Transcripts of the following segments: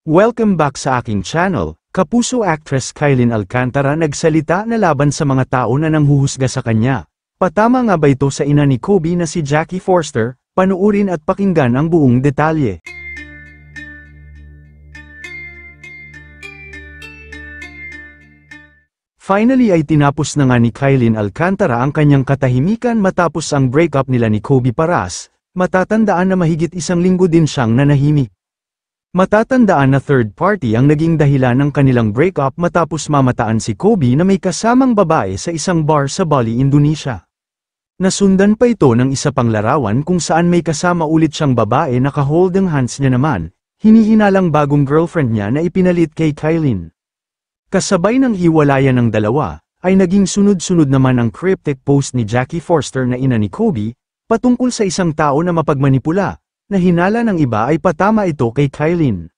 Welcome back sa aking channel. Kapuso actress Kailin Alcantara nagsalita na laban sa mga tao na nanghuhusga sa kanya. Patama nga ba ito sa ina ni Kobe na si Jackie Forster? Panuurin at pakinggan ang buong detalye. Finally ay tinapos na nga ni Kailin Alcantara ang kanyang katahimikan matapos ang breakup nila ni Kobe Paras. Matatandaan na mahigit isang linggo din siyang nanahimik. Matatandaan na third party ang naging dahilan ng kanilang breakup matapos mamataan si Kobe na may kasamang babae sa isang bar sa Bali, Indonesia. Nasundan pa ito ng isa pang larawan kung saan may kasama ulit siyang babae na ka-holding hands niya naman, hinihinalang bagong girlfriend niya na ipinalit kay Kailin. Kasabay ng hiwalayan ng dalawa, ay naging sunod-sunod naman ang cryptic post ni Jackie Forster na ina ni Kobe, patungkol sa isang tao na mapagmanipula. Na hinala ng iba ay patama ito kay Kailin.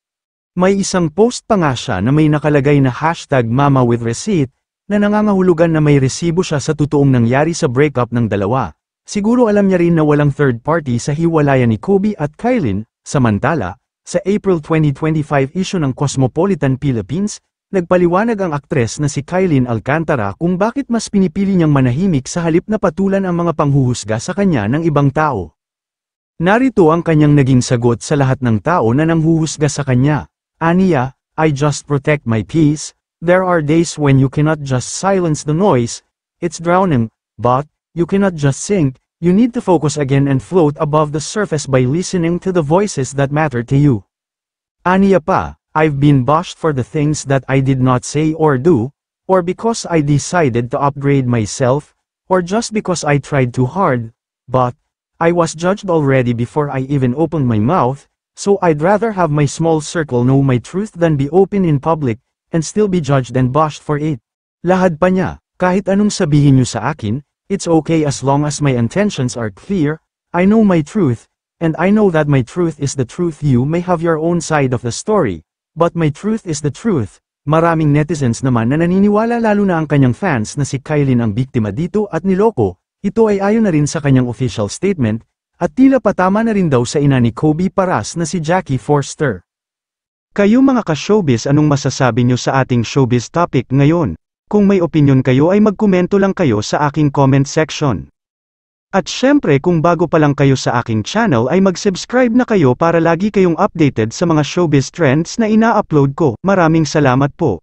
May isang post pa nga siya na may nakalagay na #MamaWithReceipt, na nangangahulugan na may resibo siya sa totoong nangyari sa breakup ng dalawa. Siguro alam niya rin na walang third party sa hiwalayan ni Kobe at Kailin. Samantala, sa April 2025 issue ng Cosmopolitan Philippines, nagpaliwanag ang aktres na si Kailin Alcantara kung bakit mas pinipili niyang manahimik sa halip na patulan ang mga panghuhusga sa kanya ng ibang tao. Narito ang kanyang naging sagot sa lahat ng tao na nanghuhusga sa kanya. Aniya, I just protect my peace. There are days when you cannot just silence the noise. It's drowning, but you cannot just sink. You need to focus again and float above the surface by listening to the voices that matter to you. Aniya pa, I've been bashed for the things that I did not say or do, or because I decided to upgrade myself, or just because I tried too hard, but I was judged already before I even opened my mouth, so I'd rather have my small circle know my truth than be open in public, and still be judged and bashed for it. Lahad pa niya, kahit anong sabihin niyo sa akin, it's okay as long as my intentions are clear. I know my truth, and I know that my truth is the truth. You may have your own side of the story, but my truth is the truth. Maraming netizens naman na naniniwala, lalo na ang kanyang fans, na si Kailin ang biktima dito at niloko. Ito ay ayon na rin sa kanyang official statement, at tila patama na rin daw sa ina ni Kobe Paras na si Jackie Forster. Kayo mga ka-showbiz, anong masasabi nyo sa ating showbiz topic ngayon? Kung may opinion kayo ay magkomento lang kayo sa aking comment section. At syempre kung bago pa lang kayo sa aking channel ay mag-subscribe na kayo para lagi kayong updated sa mga showbiz trends na ina-upload ko. Maraming salamat po.